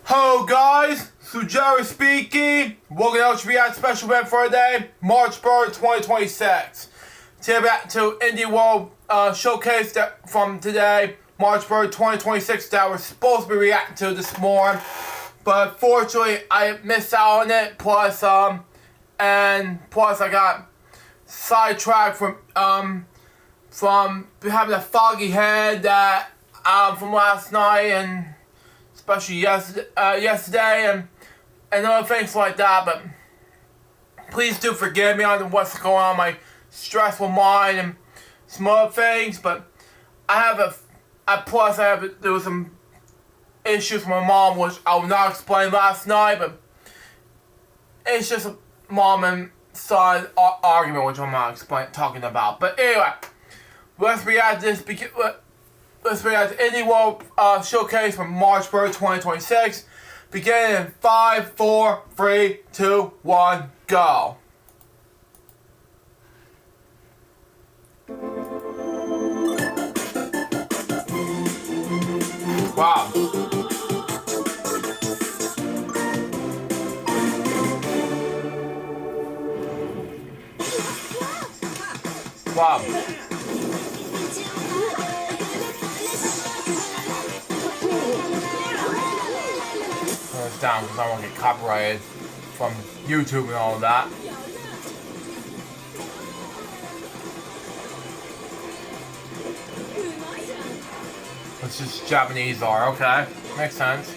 Hello guys, Jerry speaking. Welcome to LJPCBM special event for today, March 3rd, 2026. Today back to Indie World showcase that from today, March 3rd, 2026, that we're supposed to be reacting to this morning. But fortunately, I missed out on it. Plus I got sidetracked from having a foggy head that from last night and especially yesterday and other things like that. But please do forgive me on what's going on in my stressful mind and some other things. But there was some issues with my mom, which I will not explain last night. But it's just a mom and son argument, which I'm not talking about. But anyway, let's react to this. Let's react to Indie World Showcase from March 3rd, 2026. Beginning in 5, 4, 3, 2, 1, go. Wow. Wow. Down because I won't get copyrighted from YouTube and all of that. It's just Japanese art, okay. Makes sense.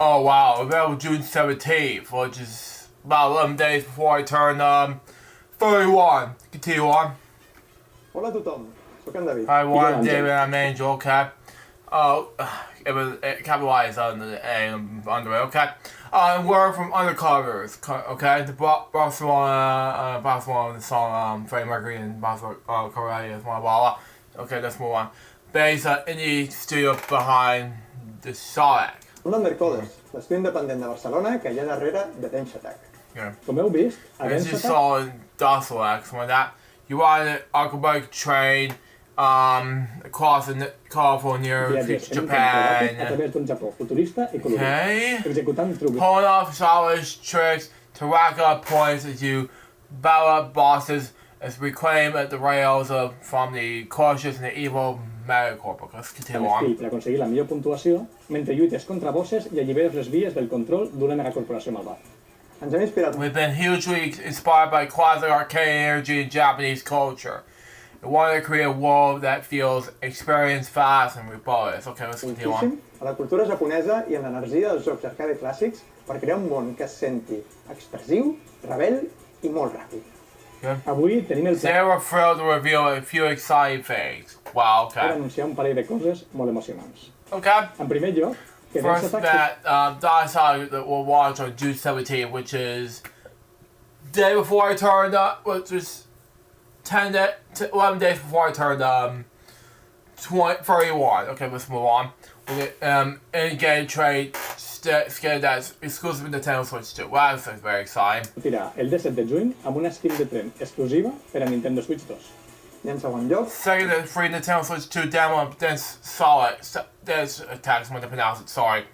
Oh wow, that was June 17th, which is about 11 days before I turned 31. Continue on. Hola a tothom, soc en David. Hi, I'm David, I'm Angel, okay. It was capitalized under the A under it, okay. We're from Undercovers, okay. The Barcelona, the song Freddie Mercury and Barcelona, Korea, blah, blah, blah. Okay, let's move on. Based in the studio behind the Sonic. Un Undercoders, l'estudi independent de Barcelona que hi ha darrere de Dance Attack. Yeah. Com heu vist, a Dance Attack... saw Docile something like that. You ride an acrobatic train across the California, Japan. A través d'un Japó futurista i colorit, executant trucs. Pulling off stylish tricks to rack up points as you battle up bosses as reclaim at the rails from the cautious and the evil Megacorp. Let's continue on. Per aconseguir la millor puntuació mentre lluites contra bosses i alliberes les vies del control d'una megacorporació malvada. Ens hem inspirat... We've been hugely inspired by classic arcade energy and Japanese culture. We wanted to create a world that feels experienced, fast, and rebellious. Okay, let's continue on. A la cultura japonesa i en l'energia dels jocs arcade clàssics per crear un món que es senti expressiu, rebel i molt ràpid. Yeah. Avui tenim el They were thrilled to reveal a few exciting things. Wow, okay. Per anunciar un parell de coses molt emocionants. Okay. En primer lloc, que first that I saw that we'll watch on June 17th, which is the day before I turned up, which was 11 days before I turned 31. Okay, let's move on. In-game trade skin that's exclusive to Nintendo Switch 2. Wow, this is very exciting. Sortirà el 17 de juny amb una skin de tren exclusiva per a Nintendo Switch 2. I en segon lloc... Second, the free Nintendo Switch 2 demo of Dance Attacks, I'm going to pronounce it, sorry.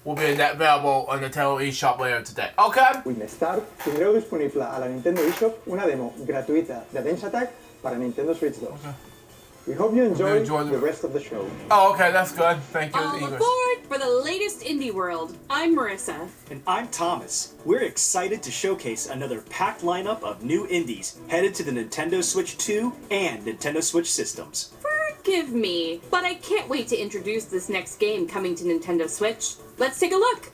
Will be available on Nintendo eShop later today. Okay. Avui més tard tindreu disponible a la Nintendo eShop una demo gratuïta de Dance Attack per a Nintendo Switch 2. Okay. We hope you enjoy the rest of the show. Oh, okay, that's good. Thank you. All aboard for the latest Indie World. I'm Marissa. And I'm Thomas. We're excited to showcase another packed lineup of new indies headed to the Nintendo Switch 2 and Nintendo Switch systems. Forgive me, but I can't wait to introduce this next game coming to Nintendo Switch. Let's take a look.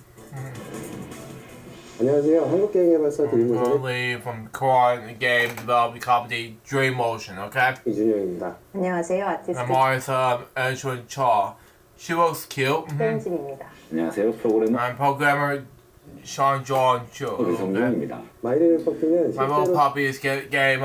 안녕하세요. 한국 게임 개발사 드림모션의 Normally from Korean game development company Dream Motion, okay? 이준영입니다. 안녕하세요. 아티스트 I'm always Edwin Cha. She looks cute. 최은진입니다. 안녕하세요. 프로그래머 I'm programmer Sean John Chu. Okay? 이성준입니다. 마이리를 퍼피는 My little 실제로 puppy's game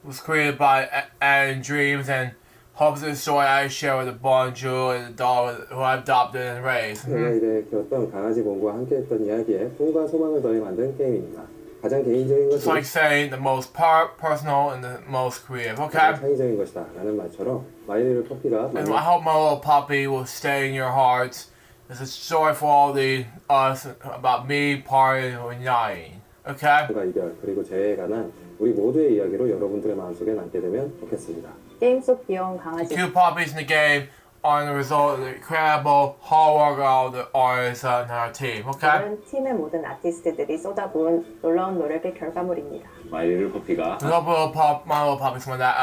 was created by Aaron Dreams and hopes the story I share with the bonjour and the dog who I adopted and raised. 내가 이래 키웠던 강아지 봄과 함께했던 이야기에 꿈과 소망을 더해 만든 게임입니다. 가장 개인적인 It's 것은 like saying the most personal and the most creative, 가장 okay? 창의적인 것이다 라는 말처럼 마이리를 퍼피가 And I hope my little puppy will stay in your hearts. It's a story for all the us about me, party, and Nine. Okay? 만남과 이별 그리고 재해에 관한 우리 모두의 이야기로 여러분들의 마음속에 남게 되면 좋겠습니다. 게임 속 귀여운 강아지 Cute puppies in the game are the result of the incredible hard work of all the artists in our team. Okay? 다른 팀의 모든 아티스트들이 쏟아부은 놀라운 노력의 결과물입니다. 마이리를 퍼피가 My little puppies when that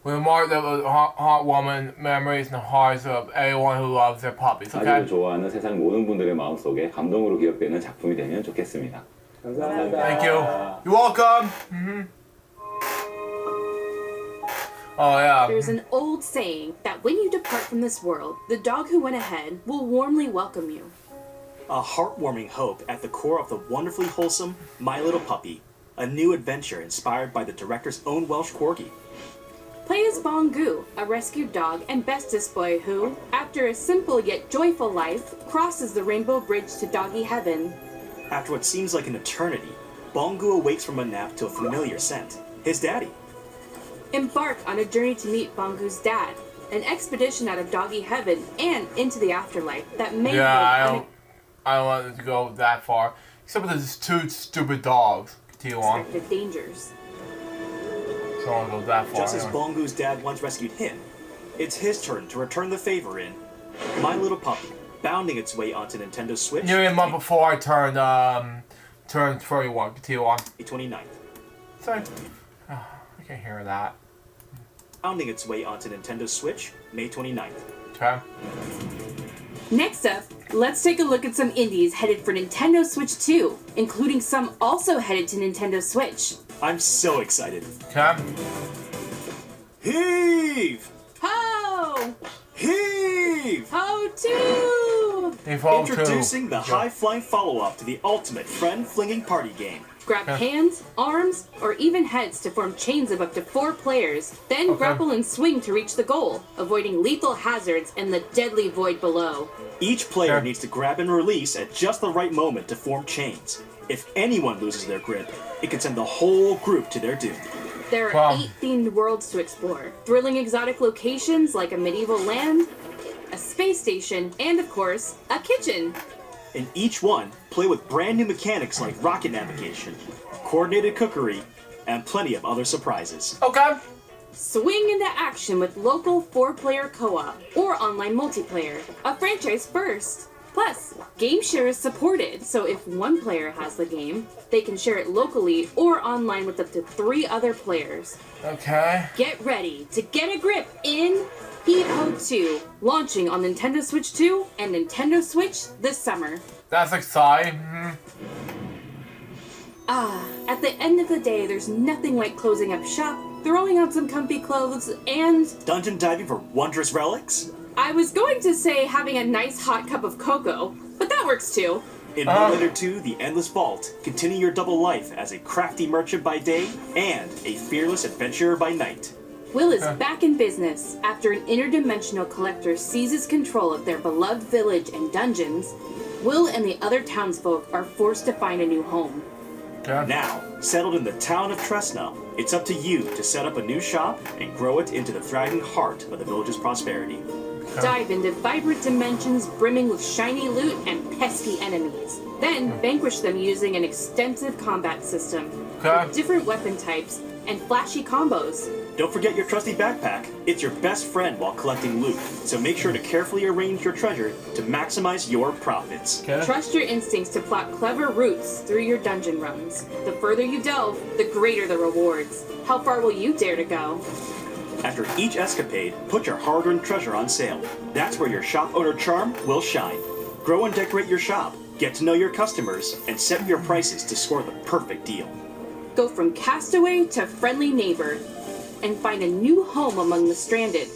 we mark the heartwarming memories in the hearts of everyone who loves their puppies. 아이를 Okay? 좋아하는 세상 모든 분들의 마음속에 감동으로 기억되는 작품이 되면 좋겠습니다. 감사합니다. Thank you. You're welcome. Oh yeah. There's an old saying that when you depart from this world, the dog who went ahead will warmly welcome you. A heartwarming hope at the core of the wonderfully wholesome My Little Puppy, a new adventure inspired by the director's own Welsh corgi. Play as Bongu, a rescued dog and bestest boy who, after a simple yet joyful life, crosses the rainbow bridge to doggy heaven. After what seems like an eternity, Bongu awakes from a nap to a familiar scent, his daddy. Embark on a journey to meet Bongu's dad, an expedition out of doggy heaven and into the afterlife that may Yeah, hold I don't want it to go that far. Except for these two stupid dogs. Continue on. unexpected dangers. So I don't want to go that far. Just as Bongu's dad once rescued him, it's his turn to return the favor in My Little Puppy, bounding its way onto Nintendo Switch Nearly a month before I turned 31. Continue on. May 29th. Sorry. I can't hear that. Bounding its way onto Nintendo Switch May 29th. Okay. Next up, let's take a look at some indies headed for Nintendo Switch 2, including some also headed to Nintendo Switch. I'm so excited. Okay. Heave! Ho! Heave! Ho 2! Evolve 2. Introducing the high-flying follow-up to the ultimate friend-flinging party game. Grab hands, arms, or even heads to form chains of up to 4 players, then grapple and swing to reach the goal, avoiding lethal hazards and the deadly void below. Each player Sure. needs to grab and release at just the right moment to form chains. If anyone loses their grip, it can send the whole group to their doom. There are Wow. 8 themed worlds to explore, thrilling exotic locations like a medieval land, a space station, and of course, a kitchen. In each one, play with brand new mechanics like rocket navigation, coordinated cookery, and plenty of other surprises. Okay. Swing into action with local 4-player co-op or online multiplayer, a franchise first. Plus, game share is supported, so if one player has the game, they can share it locally or online with up to 3 other players. Okay. Get ready to get a grip in Heave-Ho 2, launching on Nintendo Switch 2 and Nintendo Switch this summer. That's exciting. At the end of the day, there's nothing like closing up shop, throwing out some comfy clothes, and Dungeon diving for wondrous relics? I was going to say having a nice hot cup of cocoa, but that works too. In Moonlighter 2, The Endless Vault, continue your double life as a crafty merchant by day and a fearless adventurer by night. Will is back in business after an interdimensional collector seizes control of their beloved village and dungeons. Will and the other townsfolk are forced to find a new home. Okay. Now, settled in the town of Tresna, it's up to you to set up a new shop and grow it into the thriving heart of the village's prosperity. Dive into vibrant dimensions brimming with shiny loot and pesky enemies. Then vanquish them using an extensive combat system Okay. with different weapon types and flashy combos. Don't forget your trusty backpack. It's your best friend while collecting loot, so make sure to carefully arrange your treasure to maximize your profits. Okay. Trust your instincts to plot clever routes through your dungeon runs. The further you delve, the greater the rewards. How far will you dare to go? After each escapade, put your hard-earned treasure on sale. That's where your shop owner charm will shine. Grow and decorate your shop, get to know your customers, and set your prices to score the perfect deal. Go from castaway to friendly neighbor, and find a new home among the stranded.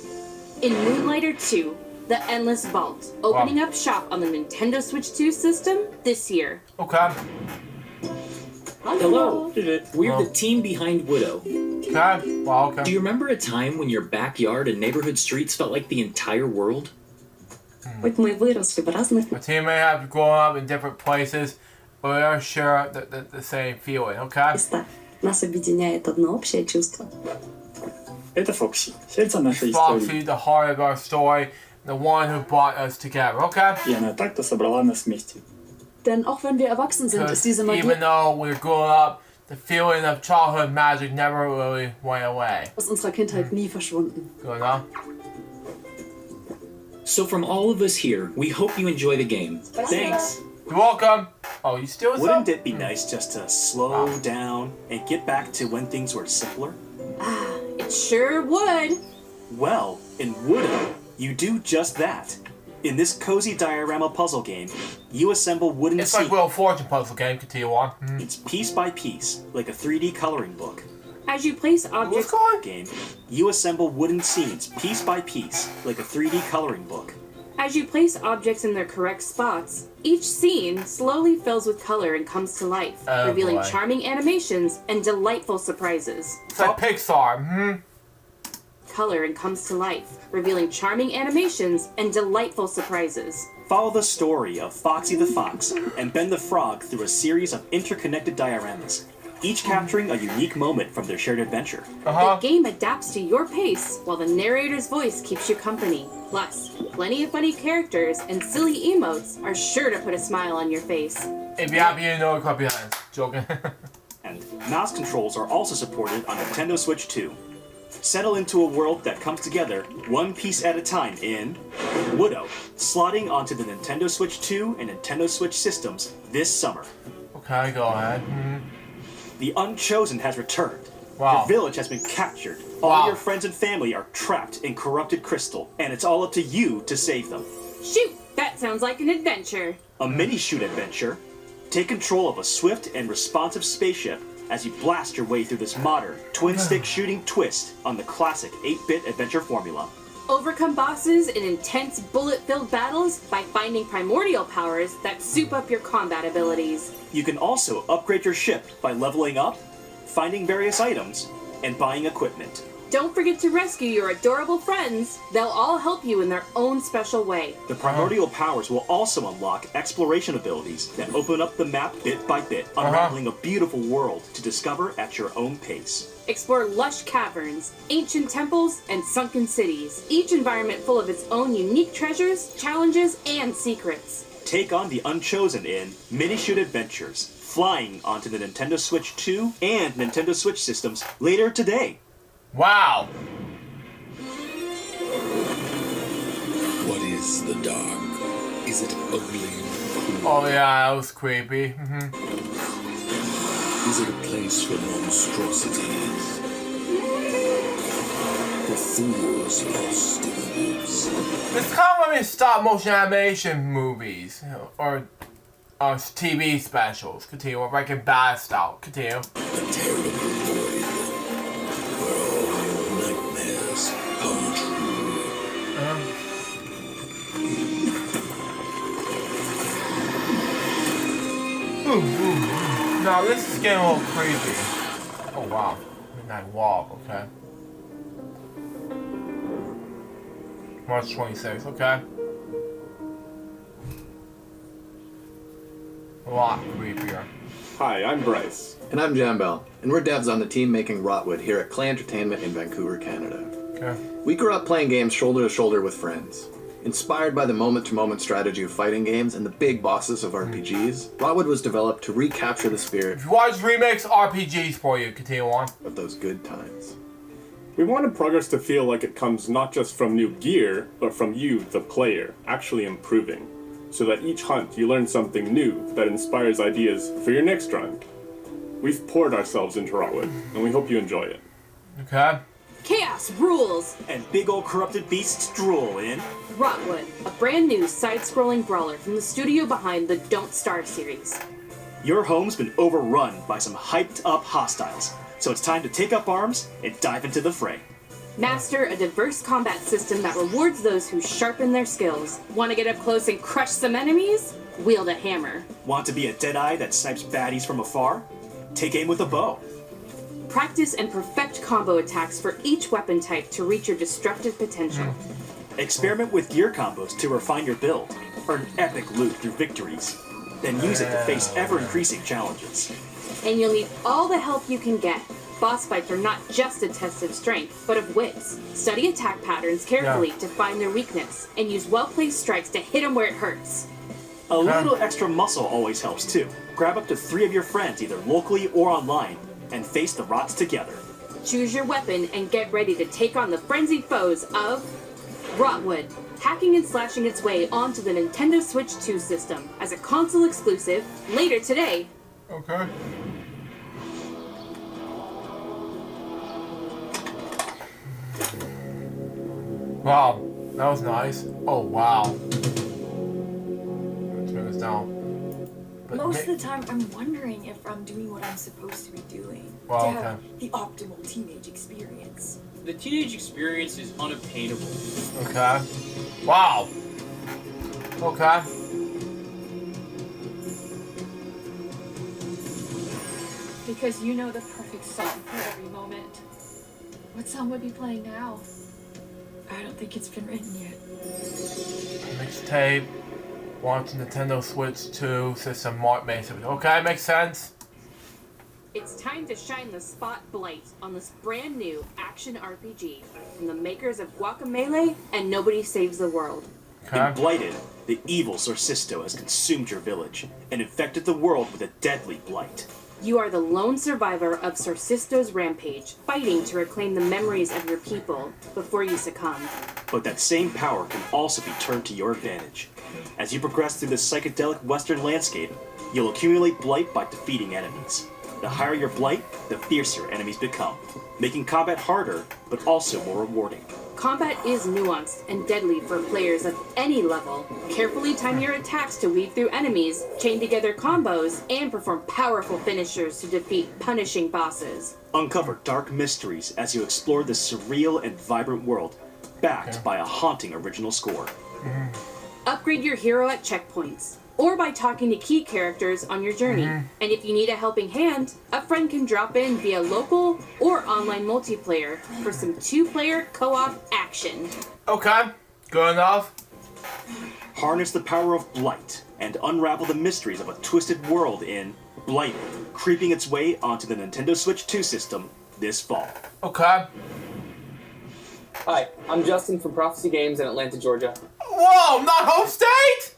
In Moonlighter 2, The Endless Vault, opening up shop on the Nintendo Switch 2 system this year. Okay. Hello. We're the team behind Widow. Okay. Wow, okay. Do you remember a time when your backyard and neighborhood streets felt like the entire world? A team may have grown up in different places, but we are sure the same feeling, okay? Нас объединяет одно общее чувство. Это Фокси, сердце нашей Foxy, истории. the heart of our story, the one who brought us together, okay? И она так-то собрала нас вместе. Denn auch wenn wir erwachsen sind, ist diese Magie Even though we're growing up, the feeling of childhood magic never really went away. aus unserer Kindheit nie verschwunden. Good enough? So from all of us here, we hope you enjoy the game. Thanks. You're welcome. Oh, you still Wouldn't it be nice just to slow down and get back to when things were simpler? It sure would. Well, in Widow, you do just that. In this cozy diorama puzzle game, you assemble wooden It's like scenes. Wheel of Fortune puzzle game, continue on. It's piece by piece, like a 3D coloring book. As you place What's objects going on? Game, you assemble wooden scenes piece by piece, like a 3D coloring book. As you place objects in their correct spots, each scene slowly fills with color and comes to life, Oh, revealing boy. charming animations and delightful surprises. It's like Pixar. Color and comes to life, revealing charming animations and delightful surprises. Follow the story of Foxy the Fox and Ben the Frog through a series of interconnected dioramas, each capturing a unique moment from their shared adventure. The game adapts to your pace, while the narrator's voice keeps you company. Plus, plenty of funny characters and silly emotes are sure to put a smile on your face. If you happen to know, clap your hands. Joking. And mouse controls are also supported on Nintendo Switch 2. Settle into a world that comes together one piece at a time in Widow, slotting onto the Nintendo Switch 2 and Nintendo Switch systems this summer. Okay, go ahead. The Unchosen has returned. Wow. Your village has been captured. All Wow. your friends and family are trapped in corrupted crystal, and it's all up to you to save them. Shoot! That sounds like an adventure. A mini-shoot adventure. Take control of a swift and responsive spaceship as you blast your way through this modern, twin-stick shooting twist on the classic 8-bit adventure formula. Overcome bosses in intense bullet-filled battles by finding primordial powers that soup up your combat abilities. You can also upgrade your ship by leveling up, finding various items, and buying equipment. Don't forget to rescue your adorable friends. They'll all help you in their own special way. The primordial powers will also unlock exploration abilities that open up the map bit by bit, unraveling a beautiful world to discover at your own pace. Explore lush caverns, ancient temples, and sunken cities, each environment full of its own unique treasures, challenges, and secrets. Take on the Unchosen in Mini-Shoot Adventures, flying onto the Nintendo Switch 2 and Nintendo Switch systems later today. Wow. What is the dark? Is it ugly and cruel? Oh yeah, that was creepy. Is it a place for monstrosities? For fools lost in the woods? It's kind of like stop motion animation movies or TV specials. Continue. Or Breaking Bad style. Continue. A terrible void where all your nightmares come true. No, this is getting a little creepy. Oh wow. Midnight Walk, okay. March 26th, okay. A lot creepier. Hi, I'm Bryce. And I'm Jambel, and we're devs on the team making Rotwood here at Clay Entertainment in Vancouver, Canada. Okay. We grew up playing games shoulder to shoulder with friends. Inspired by the moment-to-moment strategy of fighting games and the big bosses of RPGs, Rotwood was developed to recapture the spirit If you watch remakes RPGs for you, continue on. of those good times. We wanted progress to feel like it comes not just from new gear, but from you, the player, actually improving. So that each hunt you learn something new that inspires ideas for your next run. We've poured ourselves into Rotwood, and we hope you enjoy it. Okay. Chaos rules! And big ol' corrupted beasts drool in Rotwood, a brand new side-scrolling brawler from the studio behind the Don't Starve series. Your home's been overrun by some hyped-up hostiles, so it's time to take up arms and dive into the fray. Master a diverse combat system that rewards those who sharpen their skills. Want to get up close and crush some enemies? Wield a hammer. Want to be a deadeye that snipes baddies from afar? Take aim with a bow. Practice and perfect combo attacks for each weapon type to reach your destructive potential. Experiment with gear combos to refine your build. Earn epic loot through victories. Then use it to face ever-increasing challenges. And you'll need all the help you can get. Boss fights are not just a test of strength, but of wits. Study attack patterns carefully to find their weakness, and use well-placed strikes to hit them where it hurts. A little extra muscle always helps too. Grab up to 3 of your friends either locally or online, and face the rots together. Choose your weapon and get ready to take on the frenzied foes of Rotwood, hacking and slashing its way onto the Nintendo Switch 2 system as a console exclusive later today. Okay. Wow, that was nice. Oh wow. Turn this down. But Most of the time, I'm wondering if I'm doing what I'm supposed to be doing Wow, to okay. have the optimal teenage experience. The teenage experience is unobtainable. Okay. Wow. Okay. Because you know the perfect song for every moment. What song would be playing now? I don't think it's been written yet. Mixtape. Launch Nintendo Switch 2 system March May. Okay, makes sense. It's time to shine the spotlight on this brand new action RPG from the makers of Guacamelee and Nobody Saves the World. In Blighted, the evil Sorcisto has consumed your village and infected the world with a deadly blight. You are the lone survivor of Sorcisto's rampage, fighting to reclaim the memories of your people before you succumb. But that same power can also be turned to your advantage. As you progress through this psychedelic western landscape, you'll accumulate blight by defeating enemies. The higher your blight, the fiercer enemies become, making combat harder, but also more rewarding. Combat is nuanced and deadly for players of any level. Carefully time your attacks to weave through enemies, chain together combos, and perform powerful finishers to defeat punishing bosses. Uncover dark mysteries as you explore this surreal and vibrant world, backed by a haunting original score. Upgrade your hero at checkpoints, or by talking to key characters on your journey. And if you need a helping hand, a friend can drop in via local or online multiplayer for some 2-player co-op action. Okay, good enough. Harness the power of blight and unravel the mysteries of a twisted world in Blighted, creeping its way onto the Nintendo Switch 2 system this fall. Okay. Hi, I'm Justin from Prophecy Games in Atlanta, Georgia. Whoa, not home state?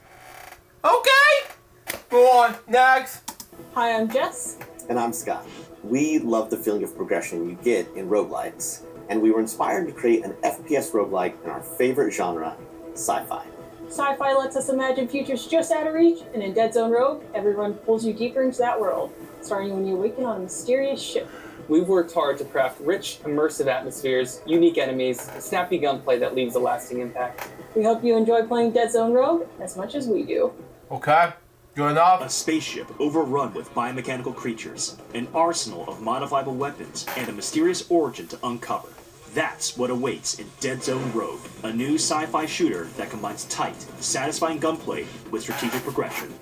Okay. Go on, next. Hi, I'm Jess. And I'm Scott. We love the feeling of progression you get in roguelikes, and we were inspired to create an FPS roguelike in our favorite genre, sci-fi. Sci-fi lets us imagine futures just out of reach, and in Dead Zone Rogue, everyone pulls you deeper into that world, starting when you awaken on a mysterious ship. We've worked hard to craft rich, immersive atmospheres, unique enemies, and snappy gunplay that leaves a lasting impact. We hope you enjoy playing Dead Zone Rogue as much as we do. Okay, good enough. A spaceship overrun with biomechanical creatures, an arsenal of modifiable weapons, and a mysterious origin to uncover. That's what awaits in Dead Zone Rogue, a new sci-fi shooter that combines tight, satisfying gunplay with strategic progression.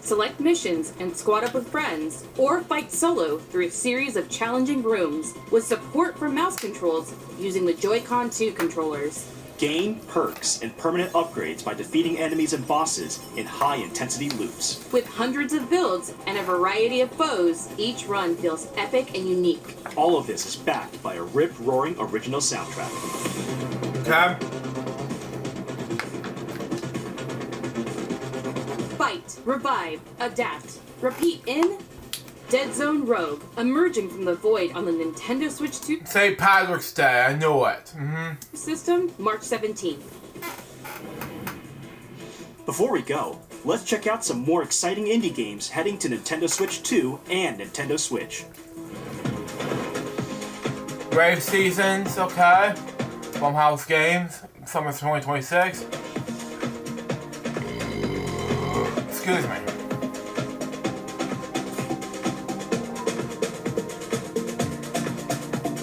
Select missions and squad up with friends, or fight solo through a series of challenging rooms with support for mouse controls using the Joy-Con 2 controllers. Gain perks and permanent upgrades by defeating enemies and bosses in high-intensity loops. With hundreds of builds and a variety of foes, each run feels epic and unique. All of this is backed by a rip-roaring original soundtrack. Okay. Fight, revive, adapt, repeat in Dead Zone Rogue, emerging from the void on the Nintendo Switch 2 St. Patrick's Day, I knew it. system, March 17th. Before we go, let's check out some more exciting indie games heading to Nintendo Switch 2 and Nintendo Switch. Rave Seasons, okay. Blumhouse Games, summer 2026. Excuse me.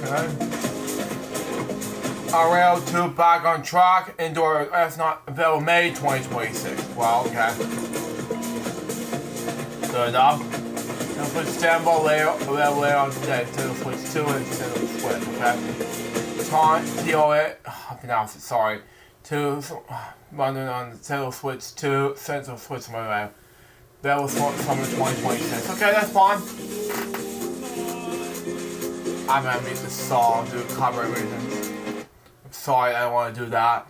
Okay. Rail 2 back on track. Indoor that's not available May 2026. Well, okay. Good enough. Nintendo Switch standby later on today. Nintendo Switch 2 and Nintendo Switch, okay? TOA, I pronounced it, sorry. 2 running on Nintendo Switch 2, Nintendo Switch Mobile. Available summer 2026. Okay, that's fine. I'm gonna mute this song due to copyright reasons. Sorry, I don't want to do that.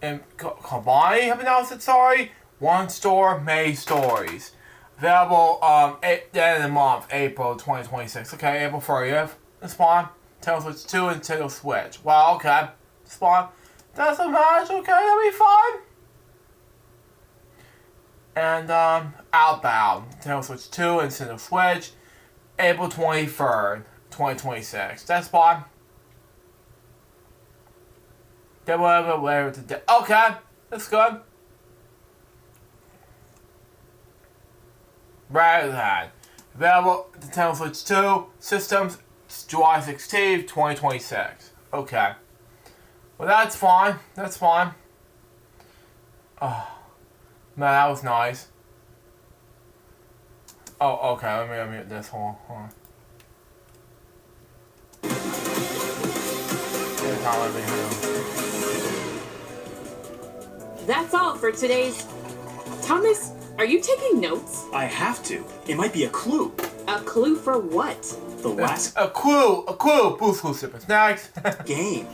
And Kabani, have announced it, sorry. One store, May Stories. Available the end of the month, April 2026. Okay, April 30th. That's fine. Nintendo Switch 2 and Nintendo Switch. Well, okay. That's fine. Doesn't matter, okay, that'll be fine. And Outbound. Nintendo Switch 2 and Nintendo Switch. April 23rd, 2026. That's fine. Whatever today. Okay, that's good. Right then. Available Nintendo Switch 2 systems July 16th, 2026. Okay. Well, that's fine. That's fine. Oh, man, that was nice. Oh, okay. Let me unmute this. Hold on. That's all for today's... Thomas, are you taking notes? I have to. It might be a clue. A clue for what? The last... A clue! Boost clue sippers. Next. Game.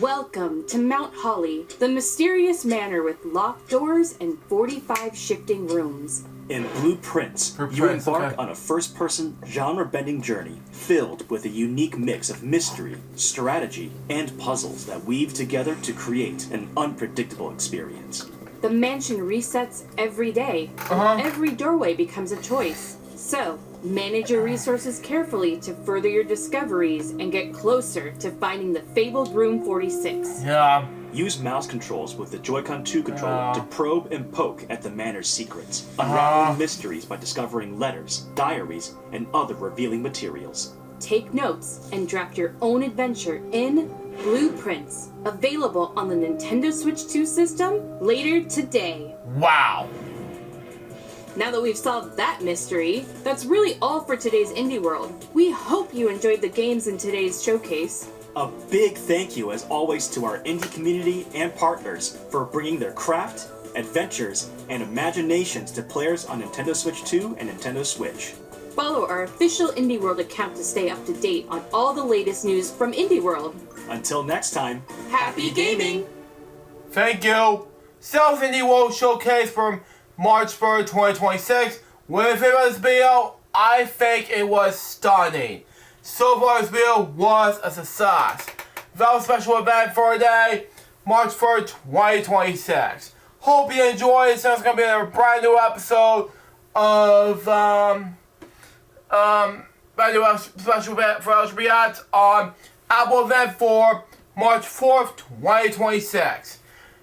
Welcome to Mount Holly, the mysterious manor with locked doors and 45 shifting rooms. In Blueprints, you embark on a first-person, genre-bending journey filled with a unique mix of mystery, strategy, and puzzles that weave together to create an unpredictable experience. The mansion resets every day. Every doorway becomes a choice. So, manage your resources carefully to further your discoveries and get closer to finding the fabled Room 46. Yeah. Use mouse controls with the Joy-Con 2 controller to probe and poke at the manor's secrets, unraveling mysteries by discovering letters, diaries, and other revealing materials. Take notes and draft your own adventure in Blueprints, available on the Nintendo Switch 2 system later today. Wow. Now that we've solved that mystery, that's really all for today's Indie World. We hope you enjoyed the games in today's showcase. A big thank you, as always, to our indie community and partners for bringing their craft, adventures, and imaginations to players on Nintendo Switch 2 and Nintendo Switch. Follow our official Indie World account to stay up to date on all the latest news from Indie World. Until next time, happy gaming! Thank you! South Indie World Showcase from March 3rd, 2026. What did you think of this video? I think it was stunning. So far, this video was a success. Very special event for today, March 3rd, 2026. Hope you enjoyed. So it's gonna be a brand new episode of brand new special event for LJPCBM on Apple event for March 4th, 2026.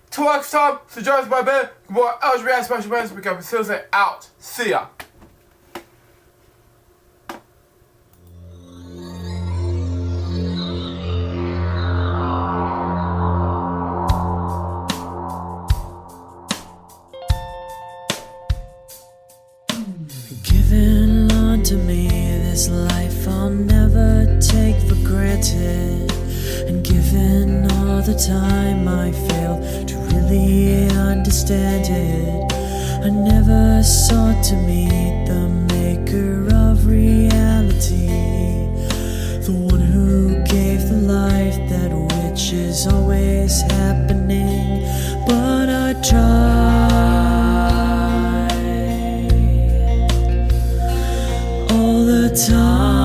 Till next time, so join us by bit for more LJPCBM special events. Become Susan out. See ya. Given unto me this life I'll never take for granted, and given all the time I failed to really understand it, I never sought to meet the maker of reality, the one who gave the life that which is always happening, but I tried all the time.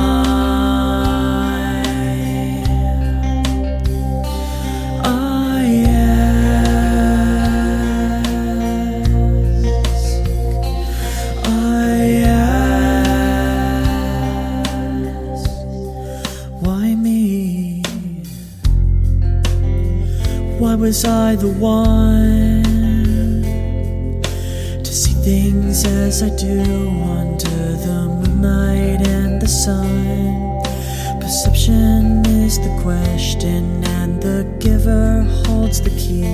I I the one to see things as I do under the moonlight and the sun? Perception is the question, and the giver holds the key.